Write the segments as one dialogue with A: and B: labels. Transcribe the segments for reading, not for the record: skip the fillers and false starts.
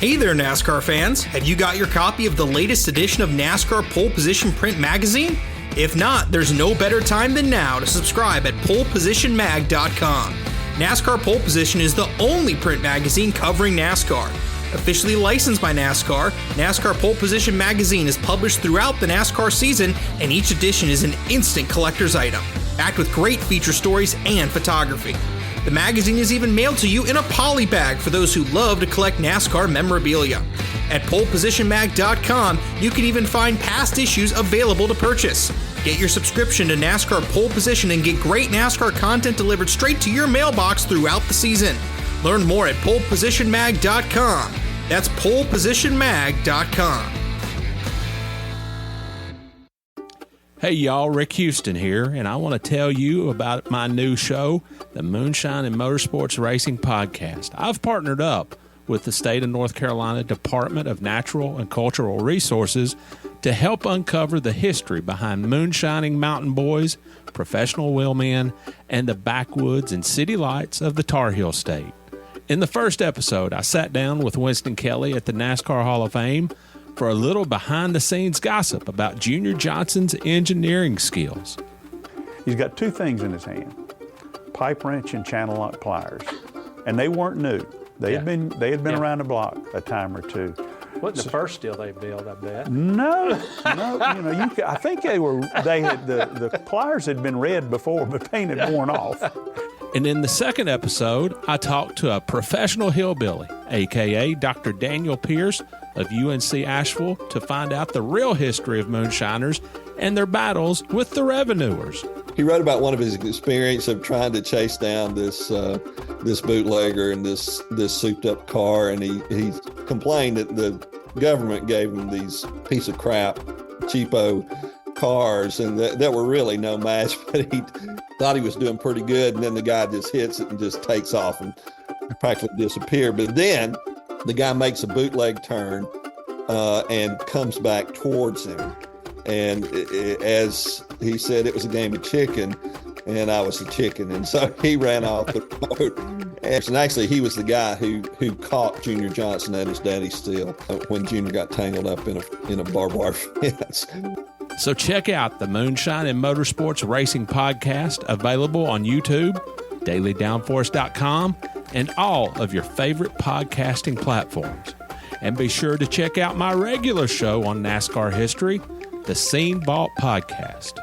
A: Hey there, NASCAR fans! Have you got your copy of the latest edition of NASCAR Pole Position Print Magazine? If not, there's no better time than now to subscribe at polepositionmag.com. NASCAR Pole Position is the only print magazine covering NASCAR. Officially licensed by NASCAR, NASCAR Pole Position Magazine is published throughout the NASCAR season, and each edition is an instant collector's item, packed with great feature stories and photography. The magazine is even mailed to you in a poly bag for those who love to collect NASCAR memorabilia. At polepositionmag.com, you can even find past issues available to purchase. Get your subscription to NASCAR Pole Position and get great NASCAR content delivered straight to your mailbox throughout the season. Learn more at polepositionmag.com. That's polepositionmag.com.
B: Hey y'all, Rick Houston here, and I want to tell you about my new show, the Moonshine and Motorsports Racing Podcast. I've partnered up with the state of North Carolina Department of Natural and Cultural Resources to help uncover the history behind moonshining mountain boys, professional wheelmen, and the backwoods and city lights of the Tar Heel State. In the first episode, I sat down with Winston Kelly at the NASCAR Hall of Fame for a little behind-the-scenes gossip about Junior Johnson's engineering skills.
C: He's got two things in his hand, pipe wrench and channel lock pliers, and they weren't new. They had been around the block a time or two.
D: Wasn't the first steel they built, I bet?
C: No. I think the pliers had been red before, but paint had worn off.
B: And in the second episode, I talked to a professional hillbilly, a.k.a. Dr. Daniel Pierce of UNC Asheville, to find out the real history of moonshiners and their battles with the revenuers.
E: He wrote about one of his experience of trying to chase down this bootlegger in this souped-up car, and he complained that the government gave him these piece of crap, cheapo cars, and that were really no match, but he thought he was doing pretty good, and then the guy just hits it and just takes off and practically disappear. But then the guy makes a bootleg turn and comes back towards him. And as he said, it was a game of chicken, and I was the chicken. And so he ran off the road. And actually, he was the guy who caught Junior Johnson at his daddy's steel when Junior got tangled up in a barbed wire fence.
B: So check out the Moonshine and Motorsports Racing Podcast, available on YouTube, dailydownforce.com, and all of your favorite podcasting platforms. And be sure to check out my regular show on NASCAR history, the Scene Vault Podcast.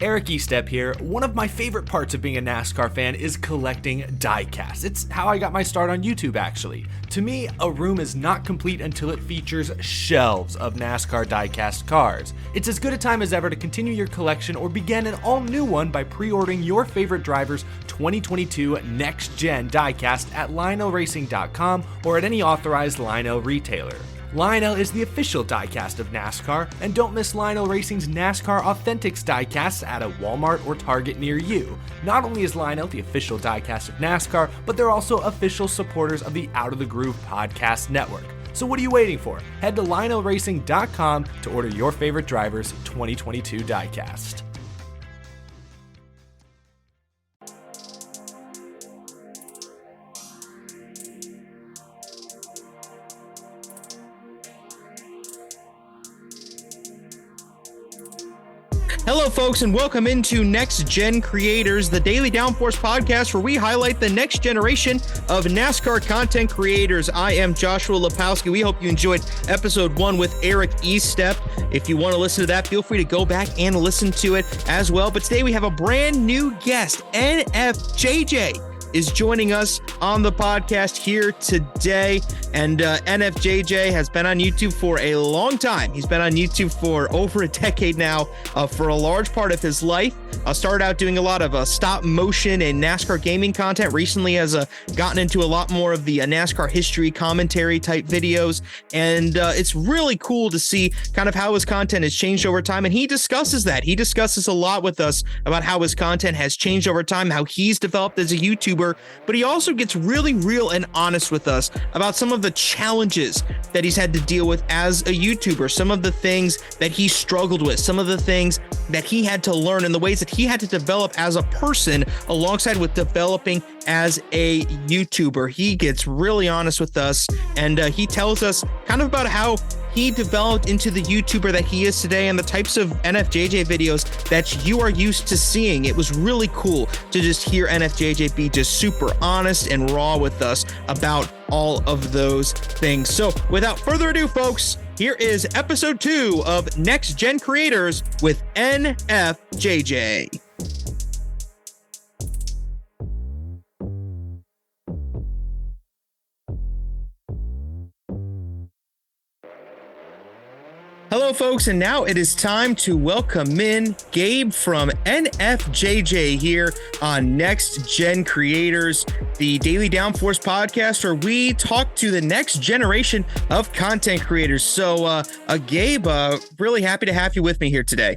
F: Eric Estep here. One of my favorite parts of being a NASCAR fan is collecting diecasts. It's how I got my start on YouTube, actually. To me, a room is not complete until it features shelves of NASCAR diecast cars. It's as good a time as ever to continue your collection or begin an all-new one by pre-ordering your favorite driver's 2022 next-gen diecast at lionelracing.com or at any authorized Lionel retailer. Lionel is the official diecast of NASCAR, and don't miss Lionel Racing's NASCAR Authentics diecasts at a Walmart or Target near you. Not only is Lionel the official diecast of NASCAR, but they're also official supporters of the Out of the Groove podcast network. So what are you waiting for? Head to lionelracing.com to order your favorite driver's 2022 diecast.
A: Hello, folks, and welcome into Next Gen Creators, the Daily Downforce podcast, where we highlight the next generation of NASCAR content creators. I am Joshua Lepowski. We hope you enjoyed episode 1 with Eric Estep. If you want to listen to that, feel free to go back and listen to it as well. But today we have a brand new guest. NFJJ is joining us on the podcast here today. And NFJJ has been on YouTube for a long time. He's been on YouTube for over a decade now, for a large part of his life. Started out doing a lot of stop motion and NASCAR gaming content. Recently has gotten into a lot more of the NASCAR history commentary type videos. And it's really cool to see kind of how his content has changed over time. And he discusses that. He discusses a lot with us about how his content has changed over time, how he's developed as a YouTuber. But he also gets really real and honest with us about some of of the challenges that he's had to deal with as a YouTuber, some of the things that he struggled with, some of the things that he had to learn, and the ways that he had to develop as a person alongside with developing as a YouTuber. He gets really honest with us, and he tells us kind of about how he developed into the YouTuber that he is today and the types of NFJJ videos that you are used to seeing. It was really cool to just hear NFJJ be just super honest and raw with us about all of those things. So without further ado, folks, here is episode 2 of Next Gen Creators with NFJJ. Hello, folks, and now it is time to welcome in Gabe from NFJJ here on Next Gen Creators, the Daily Downforce podcast, where we talk to the next generation of content creators. So, Gabe, really happy to have you with me here today.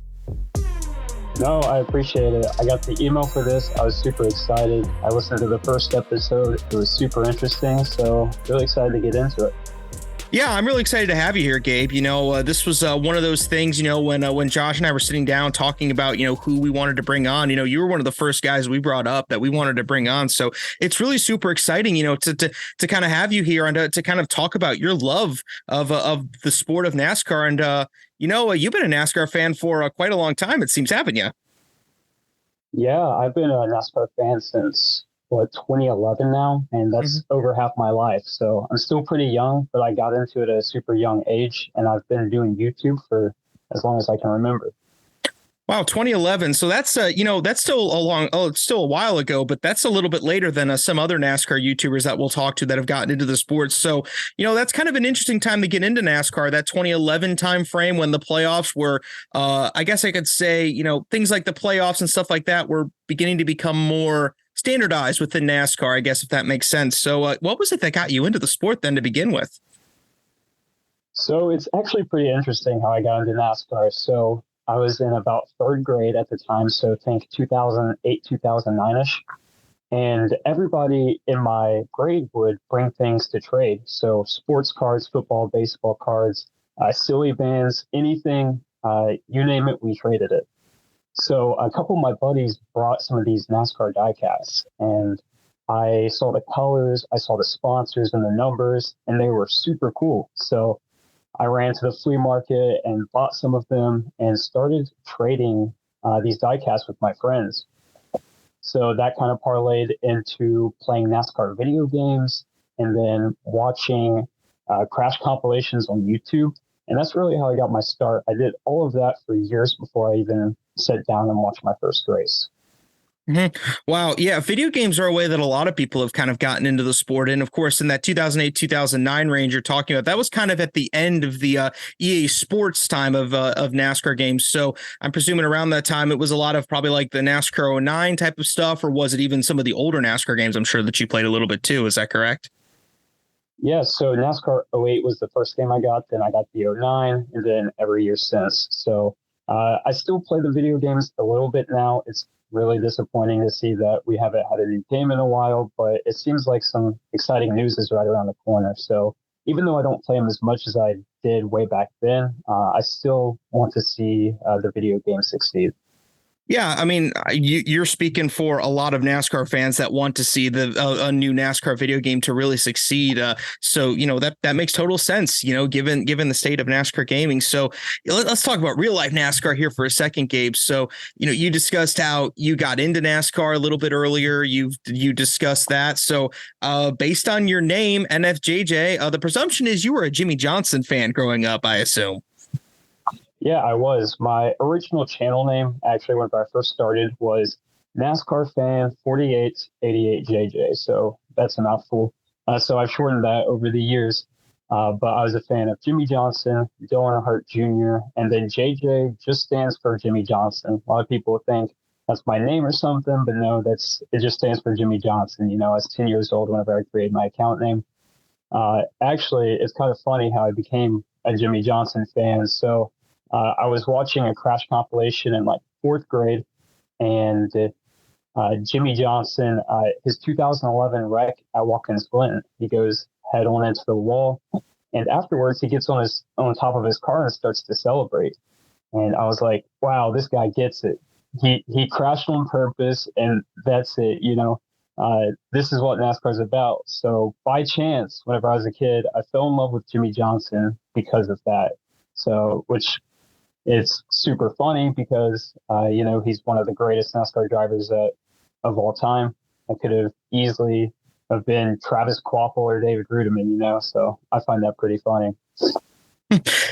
G: No, I appreciate it. I got the email for this. I was super excited. I listened to the first episode. It was super interesting. So, really excited to get into it.
A: Yeah, I'm really excited to have you here, Gabe. You know, this was one of those things, you know, when Josh and I were sitting down talking about, you know, who we wanted to bring on. You know, you were one of the first guys we brought up that we wanted to bring on. So it's really super exciting, you know, to kind of have you here and to kind of talk about your love of the sport of NASCAR. And, you know, you've been a NASCAR fan for quite a long time, it seems, haven't you?
G: Yeah, I've been a NASCAR fan since 2011 now, and that's over half my life. So I'm still pretty young, but I got into it at a super young age, and I've been doing YouTube for as long as I can remember.
A: Wow, 2011. So that's you know, that's still it's still a while ago, but that's a little bit later than some other NASCAR YouTubers that we'll talk to that have gotten into the sport. So, you know, that's kind of an interesting time to get into NASCAR, that 2011 time frame when the playoffs were, I guess I could say, you know, things like the playoffs and stuff like that were beginning to become more standardized within NASCAR, I guess, if that makes sense. So what was it that got you into the sport then to begin with?
G: So it's actually pretty interesting how I got into NASCAR. So I was in about third grade at the time, so think 2008, 2009-ish. And everybody in my grade would bring things to trade. So sports cards, football, baseball cards, silly bands, anything, you name it, we traded it. So a couple of my buddies brought some of these NASCAR diecasts, and I saw the colors, I saw the sponsors and the numbers, and they were super cool. So I ran to the flea market and bought some of them and started trading these diecasts with my friends. So that kind of parlayed into playing NASCAR video games and then watching crash compilations on YouTube. And that's really how I got my start. I did all of that for years before I even sat down and watched my first race.
A: Mm-hmm. Wow. Yeah. Video games are a way that a lot of people have kind of gotten into the sport. And of course, in that 2008, 2009 range you're talking about, that was kind of at the end of the EA Sports time of NASCAR games. So I'm presuming around that time, it was a lot of probably like the NASCAR 09 type of stuff, or was it even some of the older NASCAR games? I'm sure that you played a little bit too. Is that correct?
G: Yeah. So NASCAR 08 was the first game I got. Then I got the 09 and then every year since. So I still play the video games a little bit now. It's really disappointing to see that we haven't had a new game in a while, but it seems like some exciting news is right around the corner. So even though I don't play them as much as I did way back then, I still want to see the video game succeed.
A: Yeah, I mean, you're speaking for a lot of NASCAR fans that want to see a new NASCAR video game to really succeed. So, you know, that makes total sense, you know, given the state of NASCAR gaming. So let's talk about real life NASCAR here for a second, Gabe. So, you know, you discussed how you got into NASCAR a little bit earlier. You discussed that. So based on your name, NFJJ, the presumption is you were a Jimmy Johnson fan growing up, I assume.
G: Yeah, I was. My original channel name, actually, when I first started, was NASCAR Fan 4888JJ. So that's a mouthful. So I've shortened that over the years. But I was a fan of Jimmy Johnson, Dale Earnhardt Jr., and then JJ just stands for Jimmy Johnson. A lot of people think that's my name or something, but no, it just stands for Jimmy Johnson. You know, I was 10 years old whenever I created my account name. Actually, it's kind of funny how I became a Jimmy Johnson fan. So I was watching a crash compilation in like fourth grade, and Jimmy Johnson, his 2011 wreck at Watkins Glen, he goes head on into the wall. And afterwards, he gets on top of his car and starts to celebrate. And I was like, wow, this guy gets it. He crashed on purpose, and that's it. This is what NASCAR is about. So by chance, whenever I was a kid, I fell in love with Jimmy Johnson because of that. So, which is super funny because, he's one of the greatest NASCAR drivers of all time. I could have easily have been Travis Kvapil or David Rudiman, so I find that pretty funny.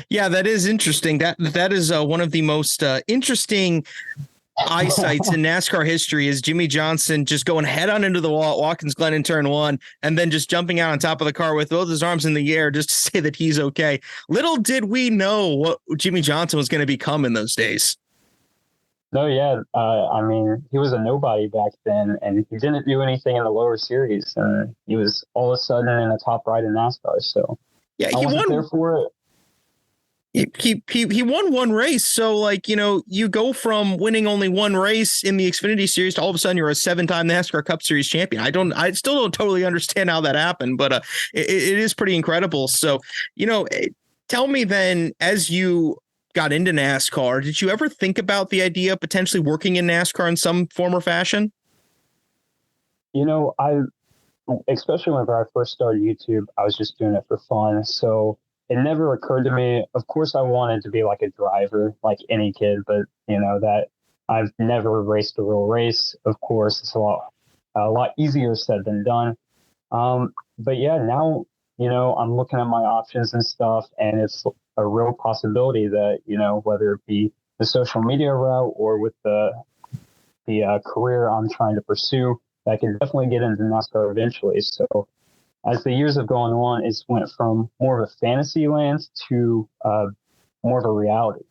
A: Yeah, that is interesting. That is one of the most interesting eyesights in NASCAR history is Jimmy Johnson just going head on into the wall at Watkins Glen in turn one and then just jumping out on top of the car with both his arms in the air just to say that he's okay. Little did we know what Jimmy Johnson was going to become in those days.
G: No, yeah. He was a nobody back then, and he didn't do anything in the lower series. He was all of a sudden in the top right in NASCAR. So
A: yeah,
G: he won there for it.
A: He won one race. So you go from winning only one race in the Xfinity series to all of a sudden you're a 7-time NASCAR Cup Series champion. I still don't totally understand how that happened, but it is pretty incredible. So, tell me then, as you got into NASCAR, did you ever think about the idea of potentially working in NASCAR in some form or fashion?
G: Especially whenever I first started YouTube, I was just doing it for fun. So it never occurred to me. Of course, I wanted to be like a driver, like any kid, but that I've never raced a real race. Of course, it's a lot easier said than done. But yeah, now I'm looking at my options and stuff, and it's a real possibility that whether it be the social media route or with the career I'm trying to pursue, I can definitely get into NASCAR eventually. So as the years have gone on, it's went from more of a fantasy land to more of a reality.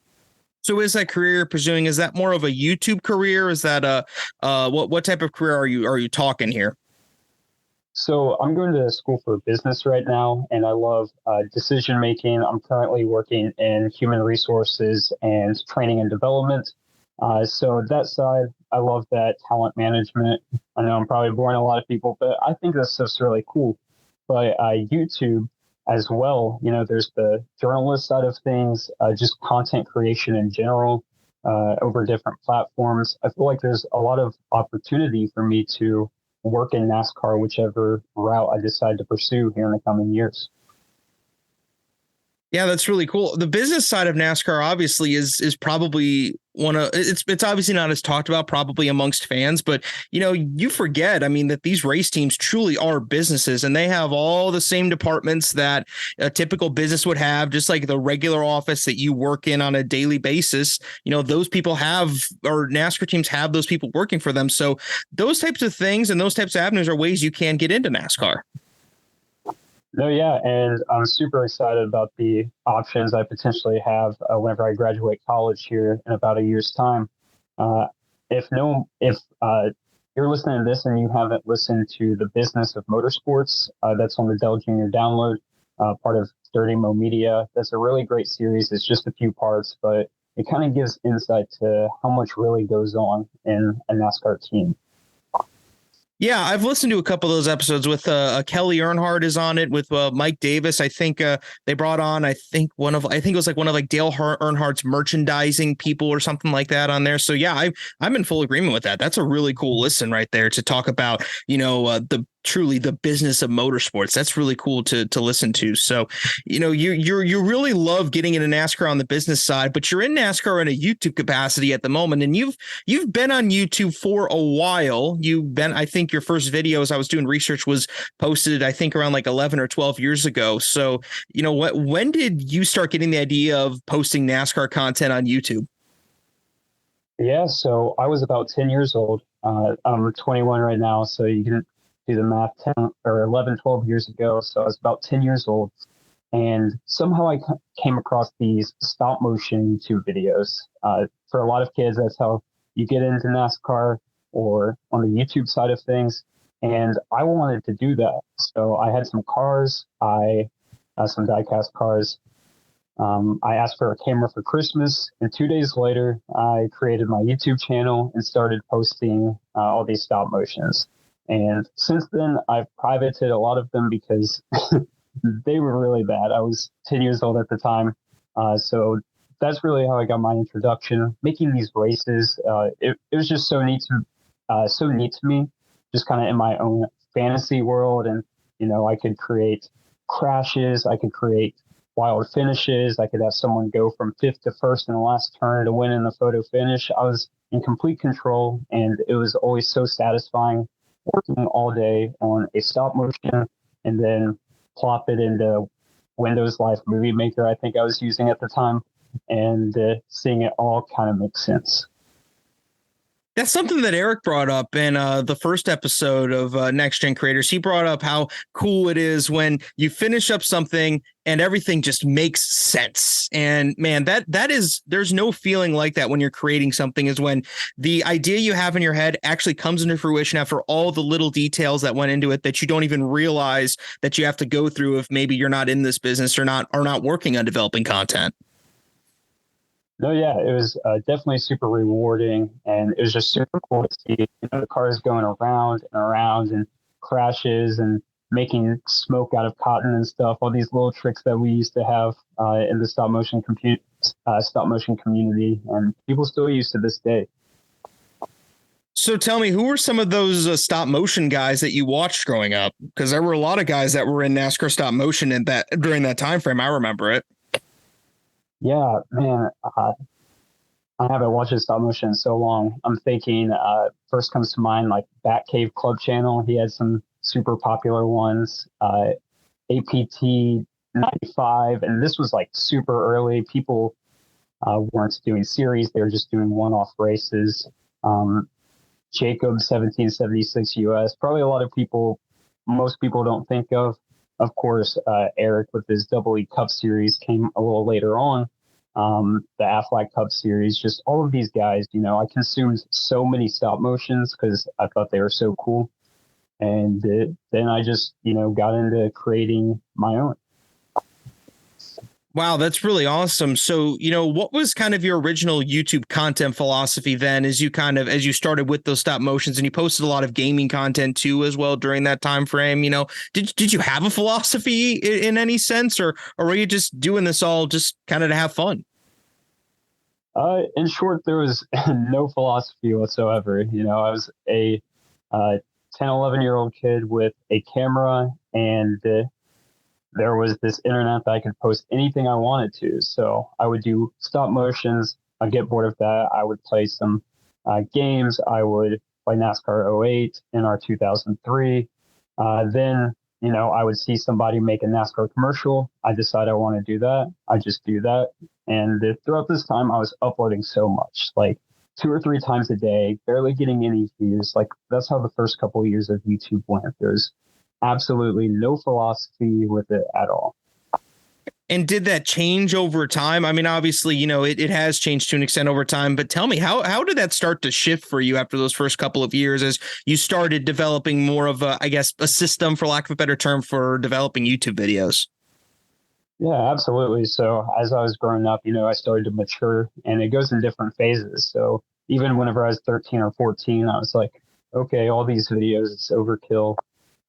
A: So is that career you're pursuing, is that more of a YouTube career? Is that what type of career are you talking here?
G: So I'm going to school for business right now, and I love decision making. I'm currently working in human resources and training and development. So that side, I love that talent management. I know I'm probably boring a lot of people, but I think that stuff's really cool. But YouTube as well, there's the journalist side of things, just content creation in general over different platforms. I feel like there's a lot of opportunity for me to work in NASCAR, whichever route I decide to pursue here in the coming years.
A: Yeah, that's really cool. The business side of NASCAR obviously is probably it's obviously not as talked about probably amongst fans, but you forget, that these race teams truly are businesses, and they have all the same departments that a typical business would have, just like the regular office that you work in on a daily basis. Those people or NASCAR teams have those people working for them. So those types of things and those types of avenues are ways you can get into NASCAR.
G: No, yeah, and I'm super excited about the options I potentially have whenever I graduate college here in about a year's time. If you're listening to this and you haven't listened to The Business of Motorsports, that's on the Dell Junior Download, part of Dirty Mo Media. That's a really great series. It's just a few parts, but it kind of gives insight to how much really goes on in a NASCAR team.
A: Yeah, I've listened to a couple of those episodes with Kelly Earnhardt is on it with Mike Davis. I think they brought on, I think it was like one of Dale Earnhardt's merchandising people or something like that on there. So yeah, I'm in full agreement with that. That's a really cool listen right there to talk about, truly the business of motorsports. That's really cool to listen to. So, you really love getting into NASCAR on the business side, but you're in NASCAR in a YouTube capacity at the moment, and you've been on YouTube for a while. I think your first video, as I was doing research, was posted, I think around 11 or 12 years ago. So, when did you start getting the idea of posting NASCAR content on YouTube?
G: Yeah, so I was about 10 years old. I'm 21 right now, so you can do the math, 10 or 11, 12 years ago. So I was about 10 years old. And somehow I came across these stop motion YouTube videos. For a lot of kids, that's how you get into NASCAR or on the YouTube side of things. And I wanted to do that. So I had some cars. I had some diecast cars. I asked for a camera for Christmas, and 2 days later, I created my YouTube channel and started posting all these stop motions. And since then, I've privated a lot of them because they were really bad. I was 10 years old at the time. So that's really how I got my introduction. Making these races, it was just so neat to me, just kind of in my own fantasy world. And, I could create crashes. I could create wild finishes. I could have someone go from fifth to first in the last turn to win in the photo finish. I was in complete control, and it was always so satisfying working all day on a stop motion and then plop it into Windows Live Movie Maker, I think I was using at the time, and seeing it all kind of make sense.
A: That's something that Eric brought up in the first episode of Next Gen Creators. He brought up how cool it is when you finish up something and everything just makes sense. And man, there's no feeling like that when you're creating something, is when the idea you have in your head actually comes into fruition after all the little details that went into it that you don't even realize that you have to go through if maybe you're not in this business or not working on developing content.
G: No, yeah, it was definitely super rewarding, and it was just super cool to see the cars going around and around and crashes and making smoke out of cotton and stuff. All these little tricks that we used to have in the stop motion community, and people still use to this day.
A: So tell me, who were some of those stop motion guys that you watched growing up? Because there were a lot of guys that were in NASCAR stop motion during that time frame. I remember it.
G: Yeah, man, I haven't watched his stop motion in so long. I'm thinking first comes to mind like Batcave Club Channel. He had some super popular ones. APT 95, and this was like super early. People weren't doing series; they were just doing one-off races. Jacob 1776 US. Probably a lot of people, most people don't think of. Of course, Eric with his Double E Cup Series came a little later on. The Aflac Cup Series, just all of these guys, I consumed so many stop motions because I thought they were so cool. And then I just, got into creating my own.
A: Wow, that's really awesome. So, what was kind of your original YouTube content philosophy then, as you started with those stop motions, and you posted a lot of gaming content too as well during that time frame? Did you have a philosophy in any sense, or were you just doing this all just kind of to have fun?
G: In short, there was no philosophy whatsoever. I was a 10, 11-year-old kid with a camera, and there was this internet that I could post anything I wanted to. So I would do stop motions. I'd get bored of that. I would play some games. I would play NASCAR 08, NR 2003. Then, I would see somebody make a NASCAR commercial. I decide I want to do that. I just do that. And throughout this time, I was uploading so much, like 2 or 3 times a day, barely getting any views. Like that's how the first couple of years of YouTube went. There's absolutely no philosophy with it at all.
A: And did that change over time? I mean, obviously, it has changed to an extent over time, but tell me, how did that start to shift for you after those first couple of years as you started developing more of a system, for lack of a better term, for developing YouTube videos?
G: Yeah, absolutely. So as I was growing up, I started to mature, and it goes in different phases. So even whenever I was 13 or 14, I was like, okay, all these videos, it's overkill.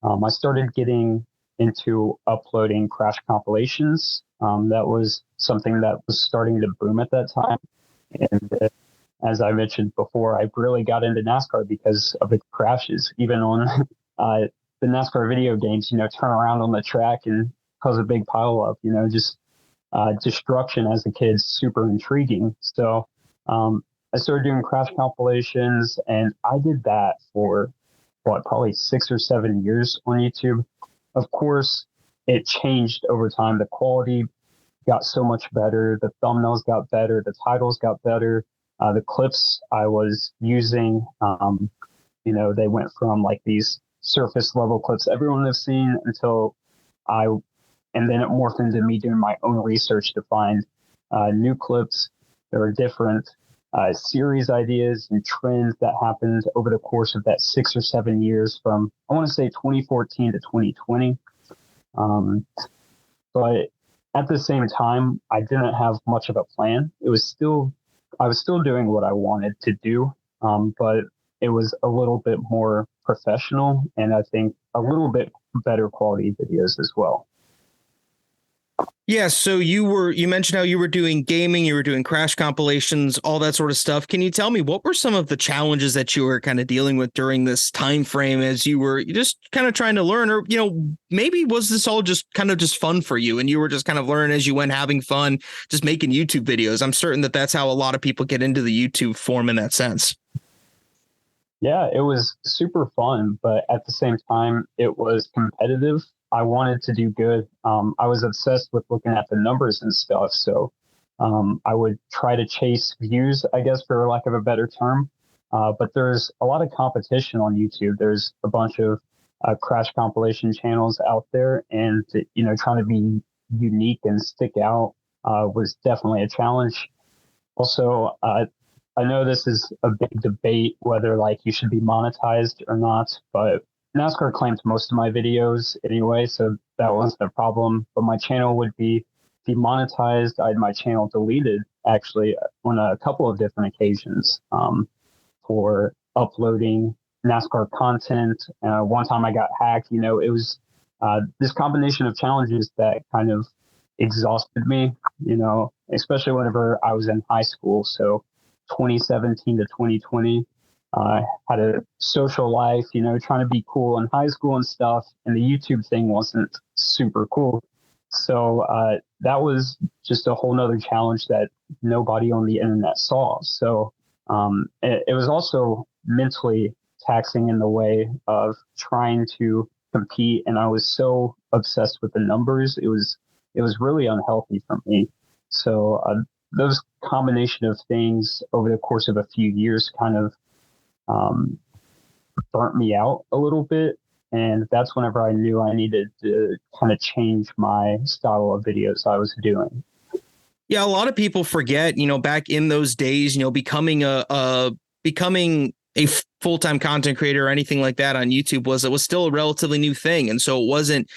G: I started getting into uploading crash compilations. That was something that was starting to boom at that time. And as I mentioned before, I really got into NASCAR because of the crashes. Even on the NASCAR video games, turn around on the track and cause a big pile up, just destruction as a kid, super intriguing. So I started doing crash compilations, and I did that for probably 6 or 7 years on YouTube. Of course, it changed over time. The quality got so much better. The thumbnails got better. The titles got better. The clips I was using, they went from like these surface level clips everyone has seen and then it morphed into me doing my own research to find new clips. There were different series ideas and trends that happened over the course of that 6 or 7 years from, I want to say 2014 to 2020. But at the same time, I didn't have much of a plan. I was still doing what I wanted to do, but it was a little bit more professional, and I think a little bit better quality videos as well.
A: Yeah, so you mentioned how you were doing gaming, you were doing crash compilations, all that sort of stuff. Can you tell me what were some of the challenges that you were kind of dealing with during this time frame as you were just kind of trying to learn, or maybe was this all just kind of just fun for you and you were just kind of learning as you went, having fun, just making YouTube videos? I'm certain that that's how a lot of people get into the YouTube form in that sense.
G: Yeah, it was super fun, but at the same time, it was competitive. I wanted to do good. I was obsessed with looking at the numbers and stuff. So I would try to chase views, I guess, for lack of a better term. But there's a lot of competition on YouTube. There's a bunch of crash compilation channels out there. And, trying to be unique and stick out was definitely a challenge. Also, I know this is a big debate whether you should be monetized or not, but NASCAR claimed most of my videos anyway, so that wasn't a problem. But my channel would be demonetized. I had my channel deleted actually on a couple of different occasions for uploading NASCAR content. One time I got hacked. It was this combination of challenges that kind of exhausted me, especially whenever I was in high school. So 2017 to 2020. Had a social life, trying to be cool in high school and stuff. And the YouTube thing wasn't super cool. So that was just a whole nother challenge that nobody on the internet saw. So it was also mentally taxing in the way of trying to compete. And I was so obsessed with the numbers. It was really unhealthy for me. So those combination of things over the course of a few years kind of burnt me out a little bit. And that's whenever I knew I needed to kind of change my style of videos I was doing.
A: Yeah, a lot of people forget, back in those days, becoming a full-time content creator or anything like that on YouTube was still a relatively new thing. And so it wasn't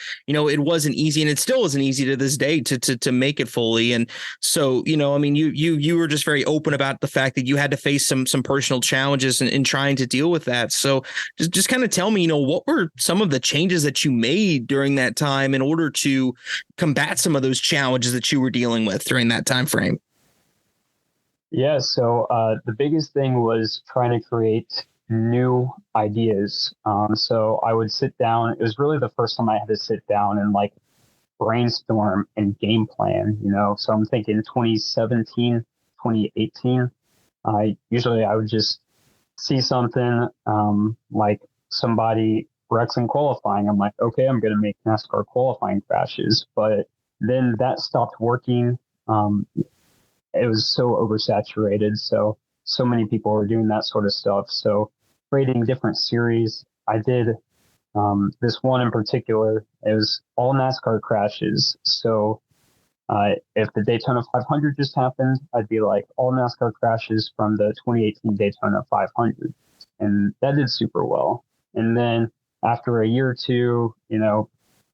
A: easy, and it still isn't easy to this day to make it fully. And so, you were just very open about the fact that you had to face some personal challenges in trying to deal with that. So just kind of tell me, what were some of the changes that you made during that time in order to combat some of those challenges that you were dealing with during that time frame?
G: Yeah, so the biggest thing was trying to create new ideas. So I would sit down. It was really the first time I had to sit down and brainstorm and game plan, So I'm thinking 2017, 2018. Usually I would just see something like somebody wrecks in qualifying. I'm like, okay, I'm going to make NASCAR qualifying crashes. But then that stopped working. It was so oversaturated. So many people were doing that sort of stuff. So creating different series. I did this one in particular. It was all NASCAR crashes. So if the Daytona 500 just happened, I'd be like all NASCAR crashes from the 2018 Daytona 500. And that did super well. And then after a year or two,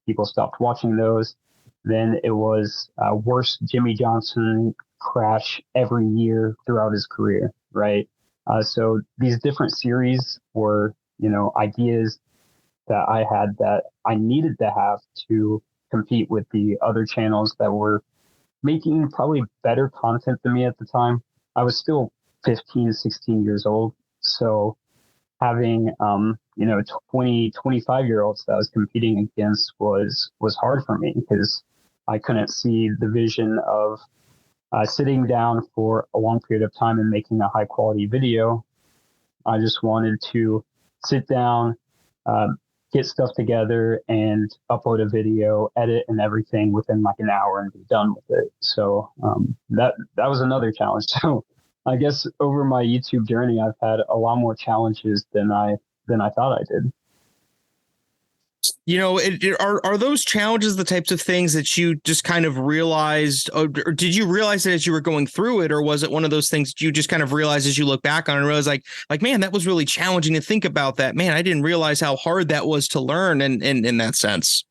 G: people stopped watching those. Then it was worst Jimmy Johnson crash every year throughout his career, right? So these different series were, ideas that I had that I needed to have to compete with the other channels that were making probably better content than me at the time. I was still 15, 16 years old. So having, 20, 25-year-olds that I was competing against was hard for me because I couldn't see the vision of sitting down for a long period of time and making a high quality video. I just wanted to sit down, get stuff together and upload a video, edit and everything within an hour and be done with it. So that was another challenge. So I guess over my YouTube journey, I've had a lot more challenges than I thought I did.
A: Are those challenges the types of things that you just kind of realized, or did you realize it as you were going through it, or was it one of those things that you just kind of realized as you look back on and realize like, man, that was really challenging to think about that. Man, I didn't realize how hard that was to learn and in that sense.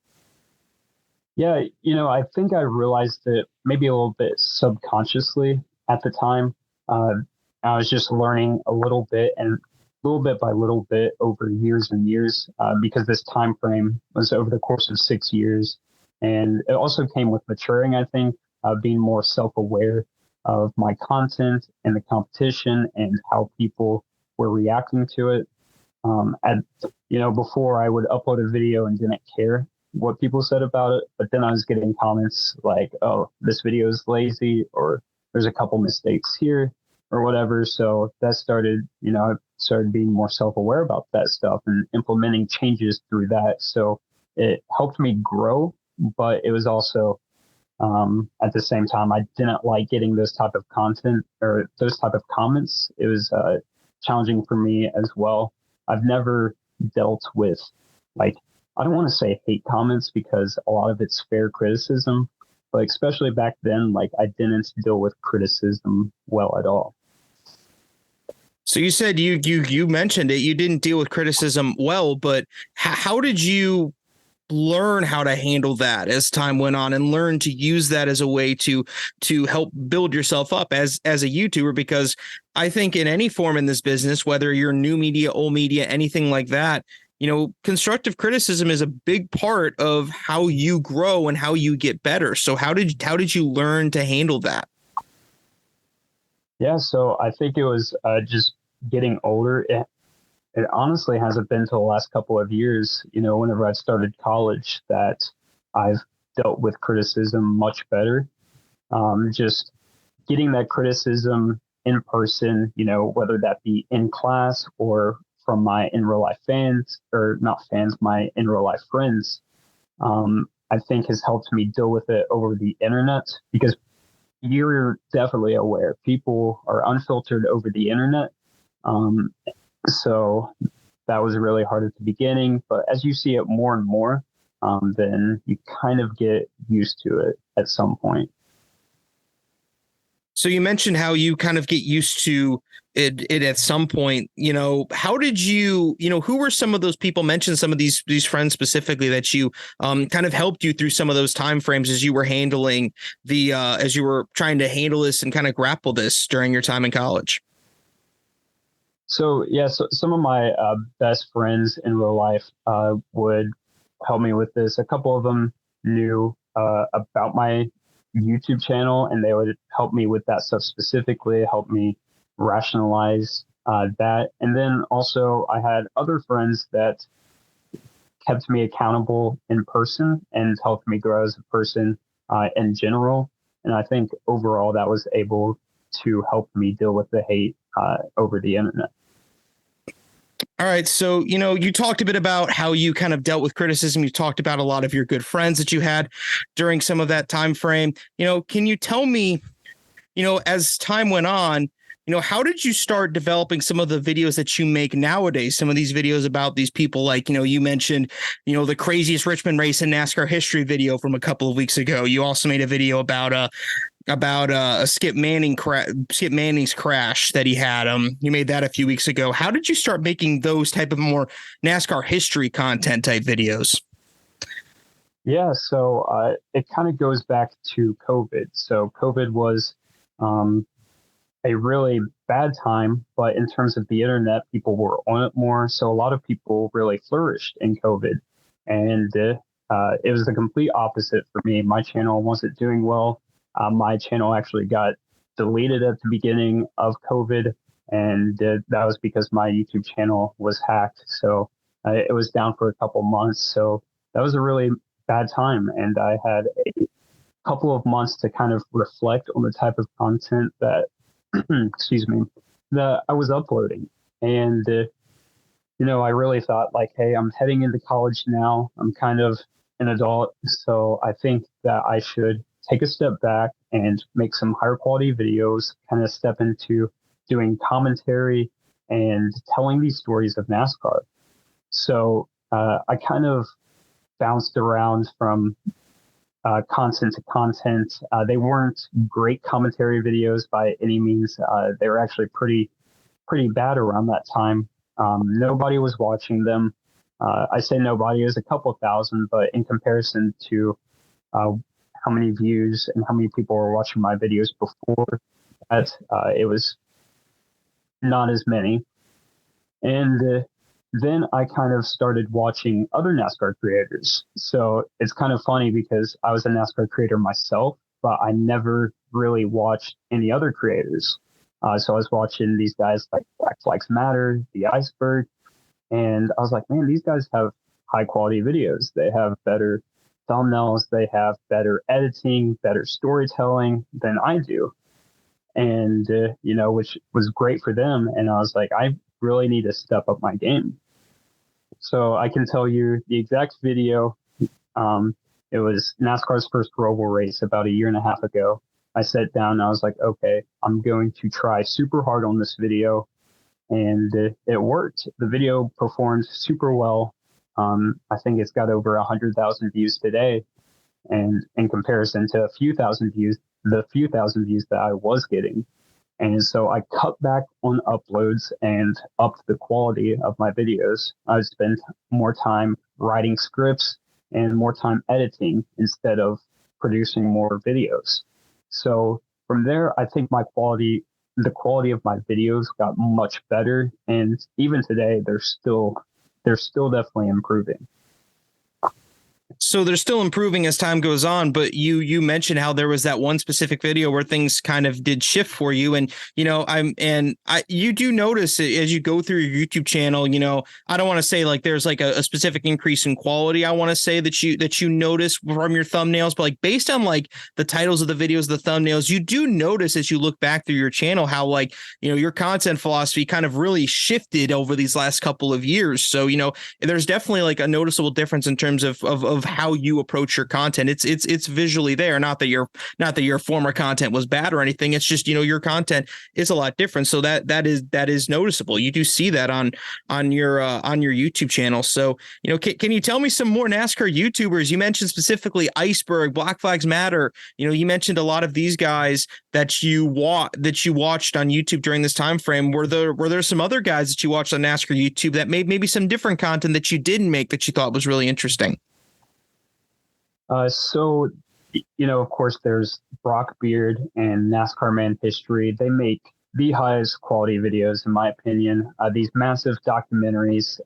G: Yeah, I think I realized it maybe a little bit subconsciously at the time. I was just learning a little bit and little bit by little bit over years and years, because this time frame was over the course of 6 years. And it also came with maturing, I think, being more self-aware of my content and the competition and how people were reacting to it. Before I would upload a video and didn't care what people said about it, but then I was getting comments like, "Oh, this video is lazy," or "There's a couple mistakes here," or whatever. So that started, I started being more self-aware about that stuff and implementing changes through that. So it helped me grow, but it was also at the same time, I didn't like getting those type of content or those type of comments. It was challenging for me as well. I've never dealt with, like, I don't want to say hate comments because a lot of it's fair criticism, but especially back then, like, I didn't deal with criticism well at all.
A: So you said you mentioned it, you didn't deal with criticism well, but how did you learn how to handle that as time went on and learn to use that as a way to help build yourself up as a YouTuber? Because I think in any form in this business, whether you're new media, old media, anything like that, constructive criticism is a big part of how you grow and how you get better. So how did you learn to handle that?
G: Yeah, so I think it was just getting older. It honestly hasn't been till the last couple of years, whenever I started college, that I've dealt with criticism much better. Just getting that criticism in person, whether that be in class or from my in real life fans, or not fans, my in real life friends, I think has helped me deal with it over the internet, because you're definitely aware people are unfiltered over the internet. So that was really hard at the beginning, but as you see it more and more, then you kind of get used to it at some point.
A: So you mentioned how you kind of get used to it at some point. How did you, who were some of those people? Mention some of these friends specifically that you kind of helped you through some of those time frames as you were handling as you were trying to handle this and kind of grapple this during your time in college.
G: So some of my best friends in real life would help me with this. A couple of them knew about my YouTube channel, and they would help me with that stuff specifically, help me rationalize that. And then also I had other friends that kept me accountable in person and helped me grow as a person in general. And I think overall that was able to help me deal with the hate over the internet.
A: All right. So, you talked a bit about how you kind of dealt with criticism. You talked about a lot of your good friends that you had during some of that time frame. Can you tell me, as time went on, how did you start developing some of the videos that you make nowadays? Some of these videos about these people, like, you mentioned, the craziest Richmond race in NASCAR history video from a couple of weeks ago. You also made a video about a Skip Manning's crash that he had. You made that a few weeks ago. How did you start making those type of more NASCAR history content type videos?
G: Yeah, so it kind of goes back to COVID. So COVID was a really bad time, but in terms of the internet, people were on it more. So a lot of people really flourished in COVID, and it was the complete opposite for me. My channel wasn't doing well. My channel actually got deleted at the beginning of COVID, and that was because my YouTube channel was hacked. So it was down for a couple months. So that was a really bad time, and I had a couple of months to kind of reflect on the type of content that, that I was uploading. And, I really thought, like, hey, I'm heading into college now. I'm kind of an adult. So I think that I should take a step back and make some higher quality videos, kind of step into doing commentary and telling these stories of NASCAR. So I kind of bounced around from content to content. They weren't great commentary videos by any means. They were actually pretty bad around that time. Nobody was watching them. I say nobody, it was a couple thousand, but in comparison to how many views and how many people were watching my videos before that, it was not as many. And then I kind of started watching other NASCAR creators. So it's kind of funny because I was a NASCAR creator myself, but I never really watched any other creators. So I was watching these guys like Black Flags Matter, The Iceberg, and I was like, man, these guys have high quality videos. They have better thumbnails, they have better editing, better storytelling than I do. And, which was great for them. And I was like, I really need to step up my game. So I can tell you the exact video. It was NASCAR's first global race about a year and a half ago. I sat down and I was like, okay, I'm going to try super hard on this video. And it worked. The video performed super well. I think it's got over 100,000 views today. And in comparison to the few thousand views that I was getting. And so I cut back on uploads and upped the quality of my videos. I spent more time writing scripts and more time editing instead of producing more videos. So from there, I think the quality of my videos got much better. And even today, they're still definitely improving.
A: So they're still improving as time goes on, but you mentioned how there was that one specific video where things kind of did shift for you. And, you do notice as you go through your YouTube channel, I don't want to say like there's like a specific increase in quality. I want to say that you notice from your thumbnails, but like based on like the titles of the videos, the thumbnails, you do notice as you look back through your channel, how like, your content philosophy kind of really shifted over these last couple of years. So, there's definitely like a noticeable difference in terms of how you approach your content. It's visually there. Not that your former content was bad or anything. It's just, your content is a lot different. So that is noticeable. You do see that on your YouTube channel. So, can you tell me some more NASCAR YouTubers? You mentioned specifically Iceberg, Black Flags Matter. You mentioned a lot of these guys that you watched on YouTube during this time frame. Were there some other guys that you watched on NASCAR YouTube that made maybe some different content that you didn't make that you thought was really interesting?
G: So, of course, there's Brock Beard and NASCAR Man History. They make the highest quality videos, in my opinion. These massive documentaries,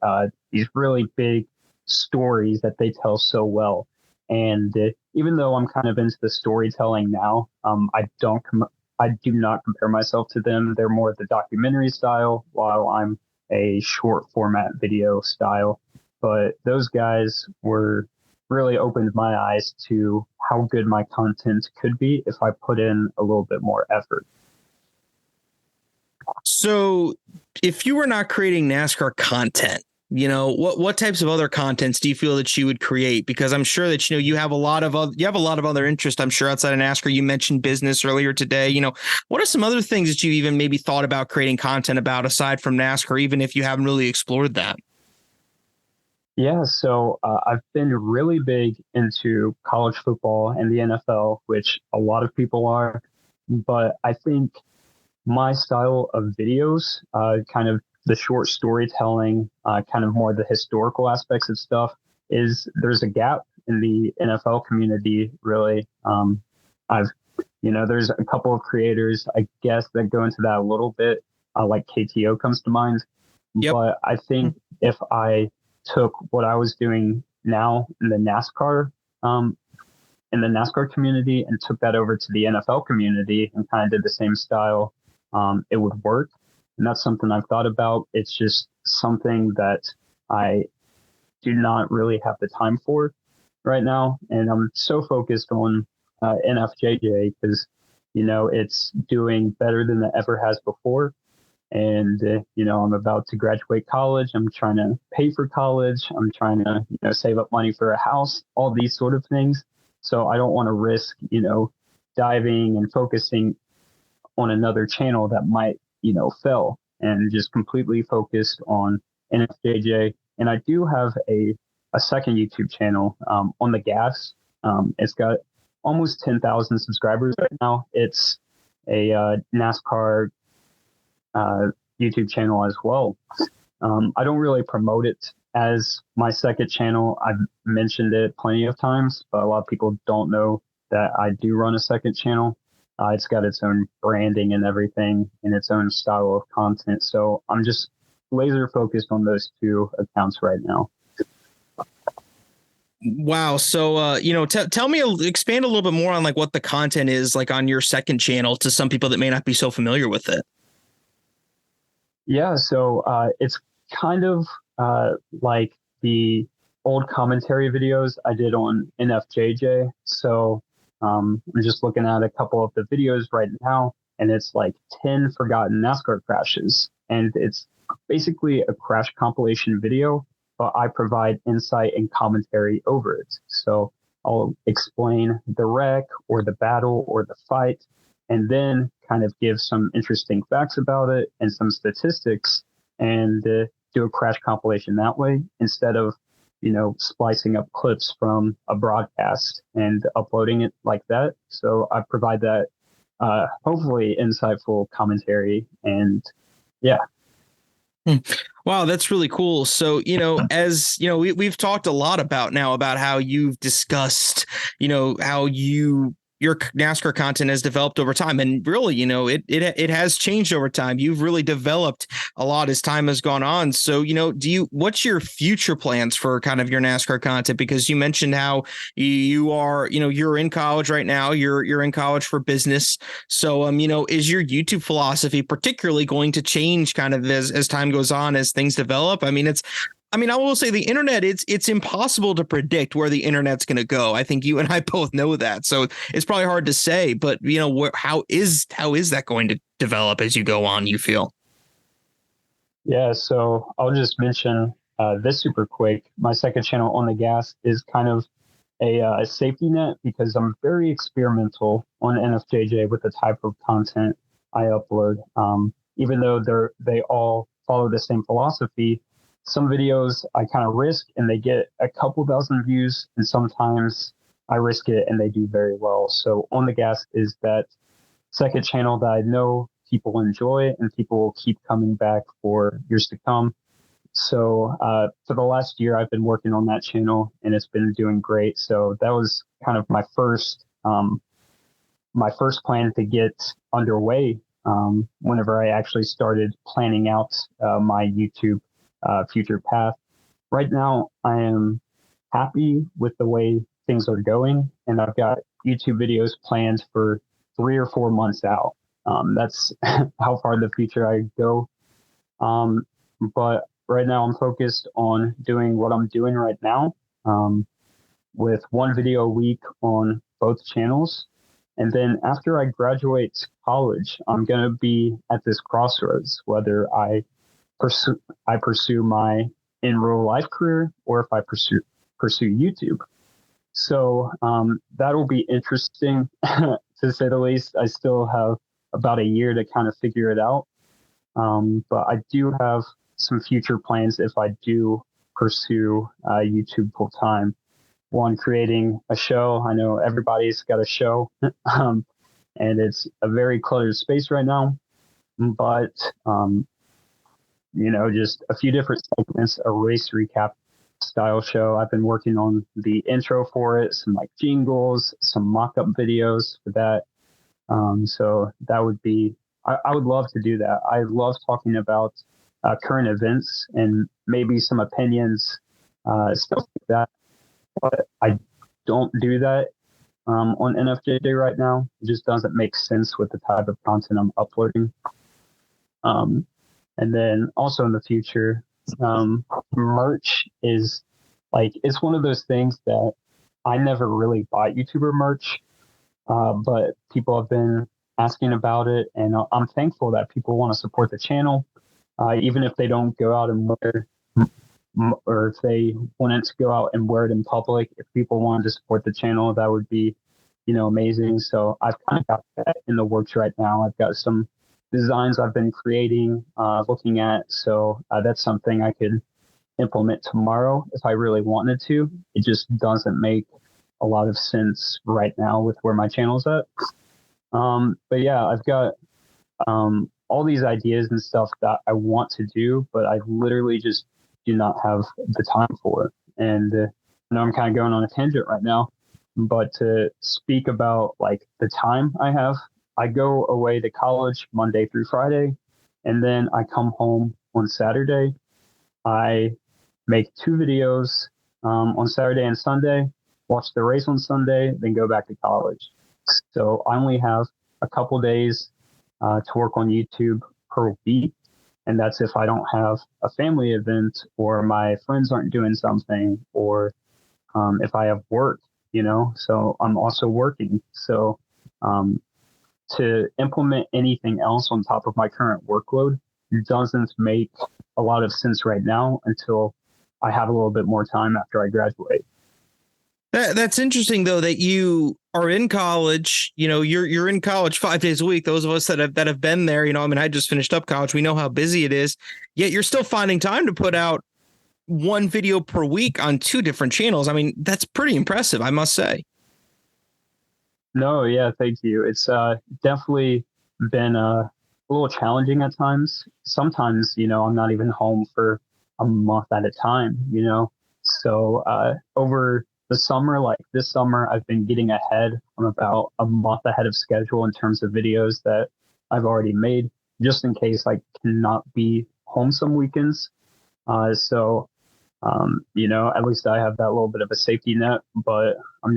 G: these really big stories that they tell so well. And even though I'm kind of into the storytelling now, I do not compare myself to them. They're more the documentary style, while I'm a short format video style. But those guys really opened my eyes to how good my content could be if I put in a little bit more effort.
A: So if you were not creating NASCAR content, what types of other contents do you feel that you would create? Because I'm sure that, you have a lot of other interest, I'm sure, outside of NASCAR. You mentioned business earlier today. What are some other things that you even maybe thought about creating content about aside from NASCAR, even if you haven't really explored that?
G: Yeah, so I've been really big into college football and the NFL, which a lot of people are. But I think my style of videos, kind of the short storytelling, kind of more the historical aspects of stuff, there's a gap in the NFL community, really. There's a couple of creators, I guess, that go into that a little bit, like KTO comes to mind. Yep. But I think if I took what I was doing now in the NASCAR community and took that over to the NFL community and kind of did the same style, it would work. And that's something I've thought about. It's just something that I do not really have the time for right now. And I'm so focused on NFJJ because, it's doing better than it ever has before. And, I'm about to graduate college. I'm trying to pay for college. I'm trying to, save up money for a house, all these sort of things. So I don't want to risk, diving and focusing on another channel that might, fail, and just completely focused on NFJJ. And I do have a second YouTube channel on the gas. It's got almost 10,000 subscribers right now. It's a NASCAR YouTube channel as well. I don't really promote it as my second channel. I've mentioned it plenty of times, but a lot of people don't know that I do run a second channel. It's got its own branding and everything and its own style of content. So I'm just laser focused on those two accounts right now.
A: Wow. So, tell me, expand a little bit more on like what the content is like on your second channel to some people that may not be so familiar with it.
G: Yeah. So it's kind of like the old commentary videos I did on NFJJ. So I'm just looking at a couple of the videos right now, and it's like 10 forgotten NASCAR crashes. And it's basically a crash compilation video, but I provide insight and commentary over it. So I'll explain the wreck or the battle or the fight, and then kind of give some interesting facts about it and some statistics, and do a crash compilation that way instead of, splicing up clips from a broadcast and uploading it like that. So I provide that hopefully insightful commentary, and yeah.
A: Wow, that's really cool. So, as we've talked a lot about how you've discussed, how your NASCAR content has developed over time, and really, it has changed over time. You've really developed a lot as time has gone on. So, what's your future plans for kind of your NASCAR content? Because you mentioned how you are, you're in college right now. You're in college for business. So, is your YouTube philosophy particularly going to change kind of as time goes on, as things develop? I will say the internet, it's impossible to predict where the internet's going to go. I think you and I both know that. So it's probably hard to say, but how is that going to develop as you go on, you feel?
G: Yeah. So I'll just mention this super quick. My second channel, On the Gas, is kind of a safety net because I'm very experimental on NFJJ with the type of content I upload. Even though they all follow the same philosophy, some videos I kind of risk and they get a couple thousand views, and sometimes I risk it and they do very well. So On the Gas is that second channel that I know people enjoy and people will keep coming back for years to come. So for the last year, I've been working on that channel and it's been doing great. So that was kind of my first plan to get underway whenever I actually started planning out my YouTube future path. Right now, I am happy with the way things are going, and I've got YouTube videos planned for 3 or 4 months out. That's how far in the future I go. But right now, I'm focused on doing what I'm doing right now, with one video a week on both channels. And then after I graduate college, I'm going to be at this crossroads, whether I pursue my in real life career or if I pursue YouTube. So that'll be interesting to say the least. I still have about a year to kind of figure it out. But I do have some future plans if I do pursue YouTube full time. One, creating a show. I know everybody's got a show, and it's a very cluttered space right now. But just a few different segments, a race recap style show. I've been working on the intro for it, some like jingles, some mock-up videos for that. So that would be, I would love to do that. I love talking about current events and maybe some opinions, stuff like that. But I don't do that on NFJJ right now. It just doesn't make sense with the type of content I'm uploading. And then also in the future, merch is it's one of those things that I never really bought YouTuber merch, but people have been asking about it. And I'm thankful that people want to support the channel, even if they don't go out and wear, or if they wanted to go out and wear it in public. If people wanted to support the channel, that would be, amazing. So I've kind of got that in the works right now. I've got some designs I've been creating, looking at. So that's something I could implement tomorrow if I really wanted to. It just doesn't make a lot of sense right now with where my channel's at. But yeah, I've got all these ideas and stuff that I want to do, but I literally just do not have the time for it. And I know I'm kind of going on a tangent right now, but to speak about the time I have, I go away to college Monday through Friday, and then I come home on Saturday. I make 2 videos on Saturday and Sunday, watch the race on Sunday, then go back to college. So I only have a couple days to work on YouTube per week. And that's if I don't have a family event or my friends aren't doing something, or if I have work, so I'm also working. So to implement anything else on top of my current workload doesn't make a lot of sense right now until I have a little bit more time after I graduate.
A: That's interesting, though, that you are in college. You're in college 5 days a week. Those of us that have been there, I just finished up college. We know how busy it is. Yet you're still finding time to put out 1 video per week on 2 different channels. I mean, that's pretty impressive, I must say.
G: No, yeah, thank you. It's definitely been a little challenging at times. Sometimes, I'm not even home for a month at a time, So over the summer, like this summer, I've been getting ahead. I'm about a month ahead of schedule in terms of videos that I've already made, just in case I cannot be home some weekends. So, at least I have that little bit of a safety net, but I'm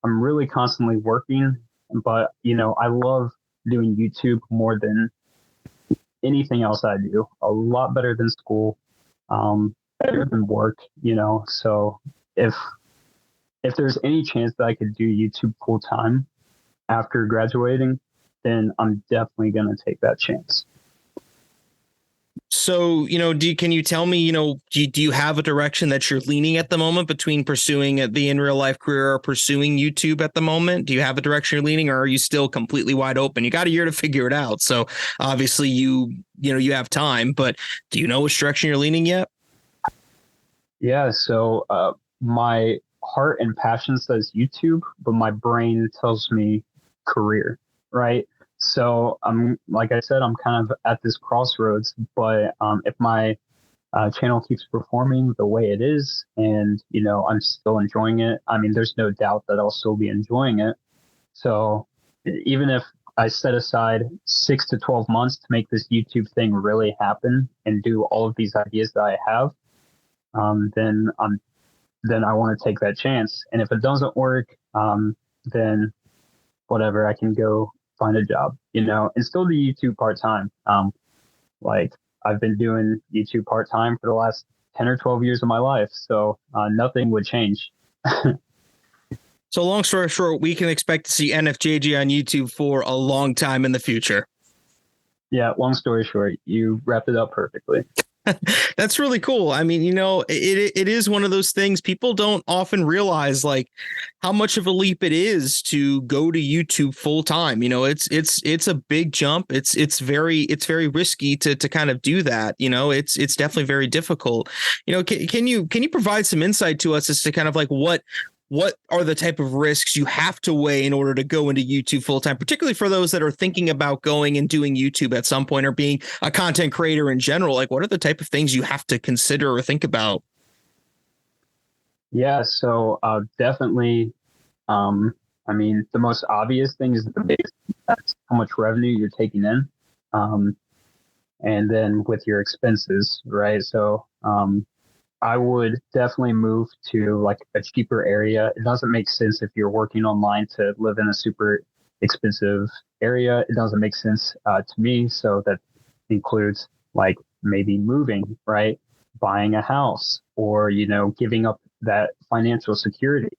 G: really constantly working, but, I love doing YouTube more than anything else I do. A lot better than school, better than work, so if there's any chance that I could do YouTube full time after graduating, then I'm definitely going to take that chance.
A: So, can you tell me, do you have a direction that you're leaning at the moment between pursuing the in real life career or pursuing YouTube at the moment? Do you have a direction you're leaning, or are you still completely wide open? You got a year to figure it out. So obviously you have time, but do you know which direction you're leaning yet?
G: Yeah. So my heart and passion says YouTube, but my brain tells me career, right? So like I said, I'm kind of at this crossroads, but if my channel keeps performing the way it is and, I'm still enjoying it, I mean, there's no doubt that I'll still be enjoying it. So even if I set aside 6 to 12 months to make this YouTube thing really happen and do all of these ideas that I have, then I want to take that chance. And if it doesn't work, then whatever, I can go find a job, and still do YouTube part-time. Like I've been doing YouTube part-time for the last 10 or 12 years of my life. So nothing would change.
A: So long story short, we can expect to see NFJJ on YouTube for a long time in the future.
G: Yeah. Long story short, you wrapped it up perfectly.
A: That's really cool. I mean, it is one of those things people don't often realize, like how much of a leap it is to go to YouTube full time. It's a big jump. It's very risky to kind of do that. It's definitely very difficult. Can you provide some insight to us as to kind of like what are the type of risks you have to weigh in order to go into YouTube full time, particularly for those that are thinking about going and doing YouTube at some point or being a content creator in general? Like, what are the type of things you have to consider or think about?
G: Yeah, so definitely. I mean, the most obvious thing is the biggest, that's how much revenue you're taking in, and then with your expenses, right? So I would definitely move to like a cheaper area. It doesn't make sense if you're working online to live in a super expensive area. It doesn't make sense to me. So that includes like maybe moving, right? Buying a house or, giving up that financial security.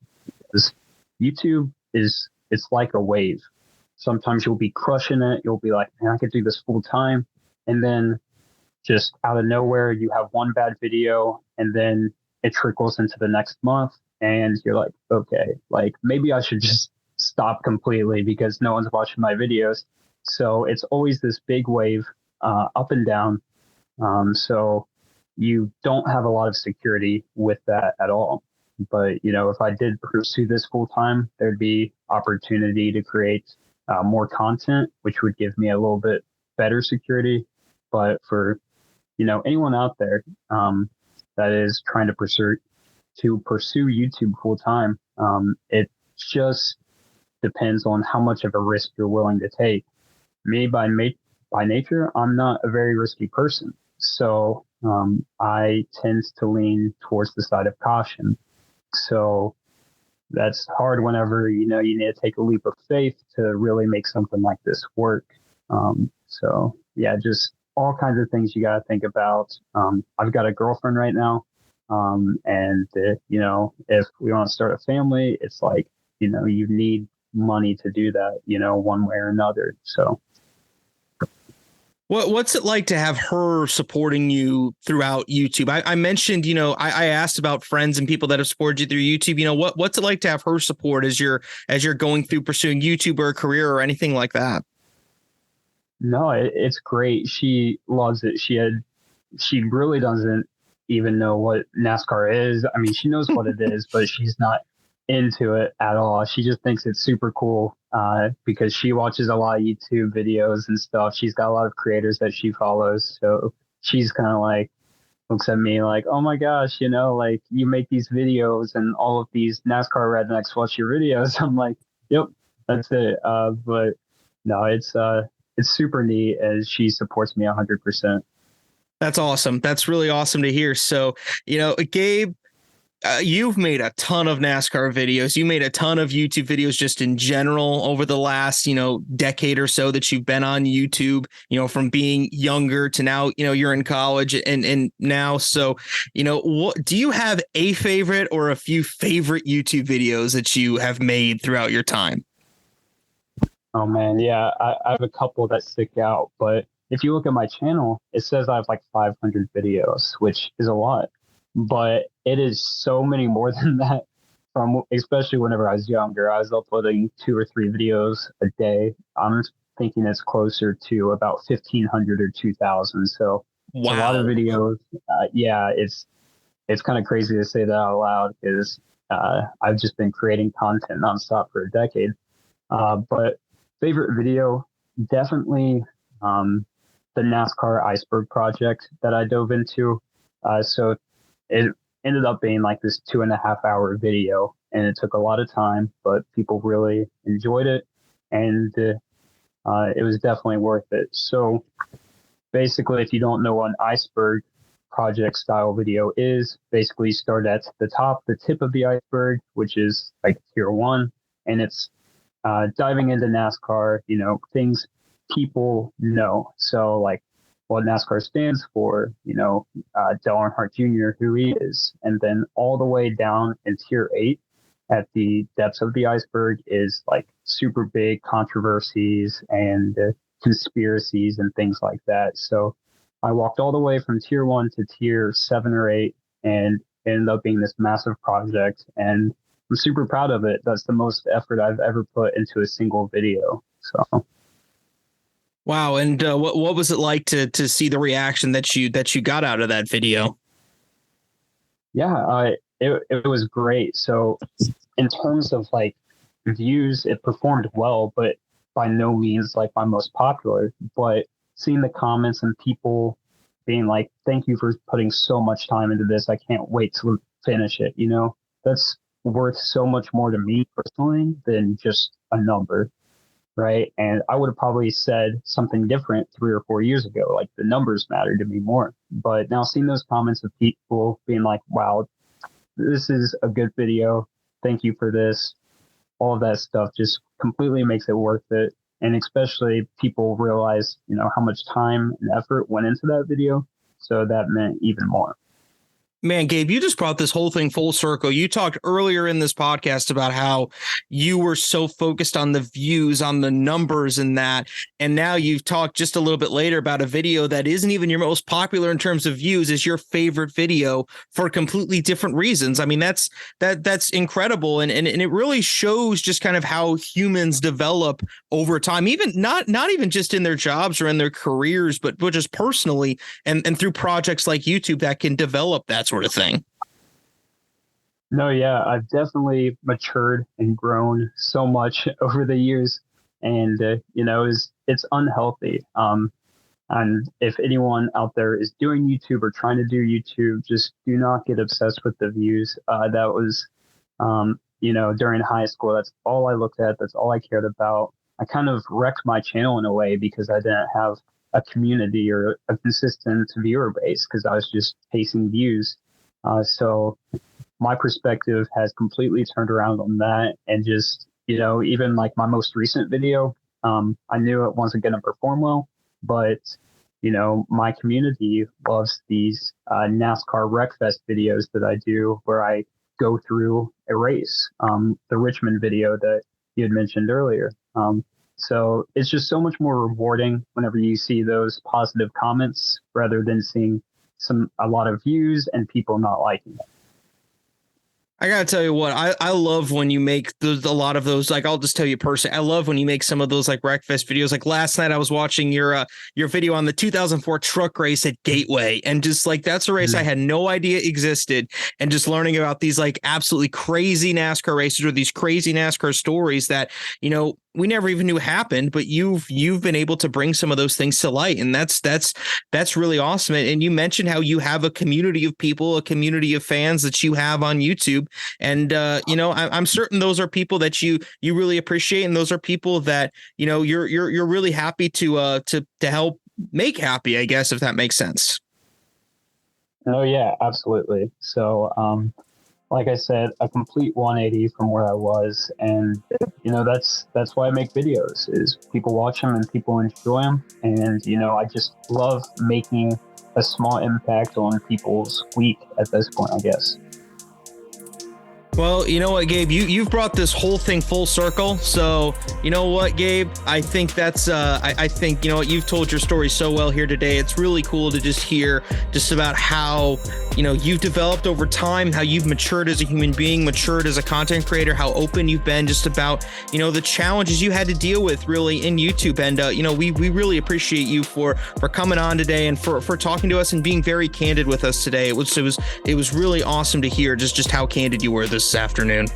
G: Because YouTube it's like a wave. Sometimes you'll be crushing it. You'll be like, man, I could do this full time. And then just out of nowhere, you have one bad video and then it trickles into the next month and you're like, okay, like maybe I should just stop completely because no one's watching my videos. So it's always this big wave up and down. So you don't have a lot of security with that at all. But, if I did pursue this full time, there'd be opportunity to create more content, which would give me a little bit better security. But for anyone out there that is trying to pursue YouTube full time, it just depends on how much of a risk you're willing to take. Me, by nature, I'm not a very risky person. So I tend to lean towards the side of caution. So that's hard whenever, you need to take a leap of faith to really make something like this work. So yeah, just all kinds of things you got to think about. I've got a girlfriend right now. And if we want to start a family, it's like, you need money to do that, one way or another. So.
A: What's it like to have her supporting you throughout YouTube? I mentioned, I asked about friends and people that have supported you through YouTube. What's it like to have her support as you're going through pursuing YouTube or a career or anything like that?
G: No, it's great. She loves it. She really doesn't even know what NASCAR is. I mean, she knows what it is, but she's not into it at all. She just thinks it's super cool because she watches a lot of YouTube videos and stuff. She's got a lot of creators that she follows. So she's kind of like, looks at me like, oh my gosh, like you make these videos and all of these NASCAR rednecks watch your videos. I'm like, yep, that's it. But no, it's super neat as she supports me 100%.
A: That's awesome. That's really awesome to hear. So, Gabe, you've made a ton of NASCAR videos. You made a ton of YouTube videos just in general over the last, decade or so that you've been on YouTube, from being younger to now, you're in college and now. So, what do you have a favorite or a few favorite YouTube videos that you have made throughout your time?
G: Oh man. Yeah. I have a couple that stick out, but if you look at my channel, it says I have like 500 videos, which is a lot. But it is so many more than that from especially whenever I was younger. I was uploading 2 or 3 videos a day. I'm thinking it's closer to about 1,500 or 2,000. So wow. It's a lot of videos. Yeah, it's kind of crazy to say that out loud because I've just been creating content nonstop for a decade. But favorite video, definitely the NASCAR Iceberg project that I dove into. So it ended up being like this 2.5 hour video, and it took a lot of time, but people really enjoyed it, and it was definitely worth it. So basically, if you don't know what an iceberg project style video is, basically you start at the top, the tip of the iceberg, which is like tier 1, and it's diving into NASCAR, things people know. So like what NASCAR stands for, Dale Earnhardt Jr., who he is. And then all the way down in tier 8 at the depths of the iceberg is like super big controversies and conspiracies and things like that. So I walked all the way from tier 1 to tier 7 or 8 and it ended up being this massive project. And I'm super proud of it. That's the most effort I've ever put into a single video. So.
A: Wow. And what was it like to see the reaction that you got out of that video?
G: Yeah, it was great. So in terms of like views, it performed well, but by no means like my most popular. But seeing the comments and people being like, thank you for putting so much time into this. I can't wait to finish it. That's worth so much more to me personally than just a number. Right. And I would have probably said something different 3 or 4 years ago. Like the numbers matter to me more. But now seeing those comments of people being like, wow, this is a good video. Thank you for this. All of that stuff just completely makes it worth it. And especially people realize, how much time and effort went into that video. So that meant even more.
A: Man, Gabe, you just brought this whole thing full circle. You talked earlier in this podcast about how you were so focused on the views, on the numbers and that. And now you've talked just a little bit later about a video that isn't even your most popular in terms of views is your favorite video for completely different reasons. I mean, that's incredible. And it really shows just kind of how humans develop over time, even not even just in their jobs or in their careers, but just personally and through projects like YouTube that can develop that sort of thing.
G: No, yeah, I've definitely matured and grown so much over the years, and it's unhealthy. And if anyone out there is doing YouTube or trying to do YouTube, just do not get obsessed with the views. That was, during high school, that's all I looked at. That's all I cared about. I kind of wrecked my channel in a way because I didn't have a community or a consistent viewer base because I was just chasing views. So my perspective has completely turned around on that, and just, even like my most recent video, I knew it wasn't going to perform well, but my community loves these NASCAR Wreckfest videos that I do where I go through a race, the Richmond video that you had mentioned earlier. So it's just so much more rewarding whenever you see those positive comments rather than seeing a lot of views and people not liking it.
A: I gotta tell you what, I love when you make a lot of those. Like, I'll just tell you personally, I love when you make some of those like Wreckfest videos. Like last night I was watching your video on the 2004 truck race at Gateway, and just like, that's a race I had no idea existed, and just learning about these like absolutely crazy NASCAR races or these crazy NASCAR stories that, we never even knew happened, but you've been able to bring some of those things to light. And that's really awesome. And you mentioned how you have a community of people, a community of fans that you have on YouTube. And, I'm certain those are people that you really appreciate. And those are people that, you're really happy to help make happy, I guess, if that makes sense.
G: Oh yeah, absolutely. So, like I said, a complete 180 from where I was. And, that's why I make videos, is people watch them and people enjoy them. And, I just love making a small impact on people's week at this point, I guess.
A: Well, you know what, Gabe, you've brought this whole thing full circle. So, you know what, Gabe, I think that's I think, you've told your story so well here today. It's really cool to just hear just about how, you've developed over time, how you've matured as a human being, matured as a content creator, how open you've been just about, the challenges you had to deal with really in YouTube. And, we really appreciate you for coming on today and for talking to us and being very candid with us today. It was really awesome to hear just how candid you were this afternoon.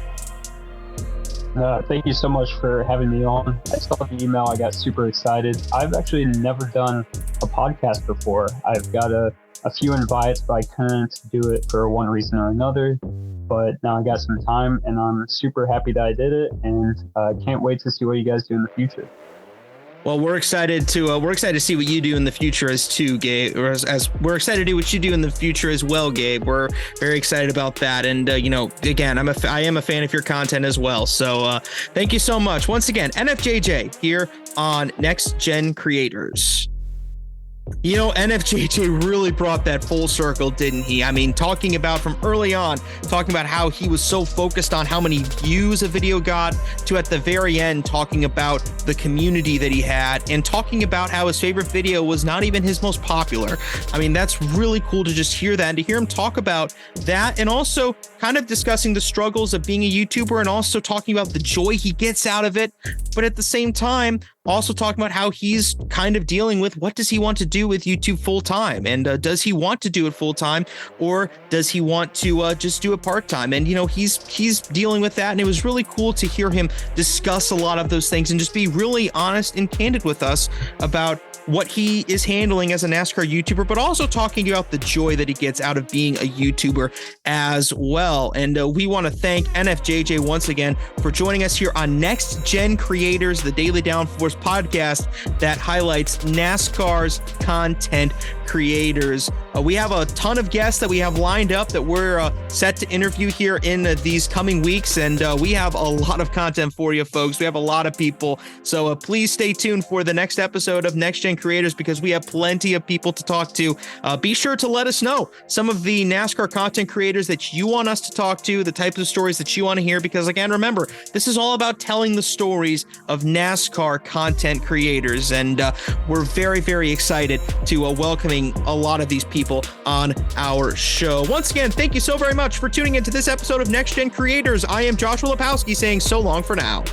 G: Thank you so much for having me on. I saw the email. I got super excited. I've actually never done a podcast before. I've got a few invites, but I couldn't do it for one reason or another. But now I got some time, and I'm super happy that I did it, and can't wait to see what you guys do in the future.
A: Well, we're excited to see what you do in the future as too, Gabe. Or as we're excited to do what you do in the future as well, Gabe. We're very excited about that. And again, I am a fan of your content as well. So thank you so much once again, NFJJ here on Next Gen Creators. NFJJ really brought that full circle, didn't he? I mean, talking about from early on, talking about how he was so focused on how many views a video got, to at the very end, talking about the community that he had, and talking about how his favorite video was not even his most popular. I mean, that's really cool to just hear that, and to hear him talk about that, and also kind of discussing the struggles of being a YouTuber, and also talking about the joy he gets out of it, but at the same time, also talking about how he's kind of dealing with what does he want to do with YouTube full time, and does he want to do it full time, or does he want to just do it part time? And he's dealing with that, and it was really cool to hear him discuss a lot of those things and just be really honest and candid with us about what he is handling as a NASCAR YouTuber, but also talking about the joy that he gets out of being a YouTuber as well. And we want to thank NFJJ once again for joining us here on Next Gen Creators, the Daily Downforce podcast that highlights NASCAR's content creators. We have a ton of guests that we have lined up that we're set to interview here in these coming weeks, and we have a lot of content for you folks. We have a lot of people, so please stay tuned for the next episode of Next Gen Creators, because we have plenty of people to talk to. Be sure to let us know some of the NASCAR content creators that you want us to talk to, the types of stories that you want to hear, because again, remember, this is all about telling the stories of NASCAR content creators, and we're very, very excited to welcoming a lot of these people on our show. Once again, thank you so very much for tuning into this episode of Next Gen Creators. I am Joshua Lepowski saying so long for now.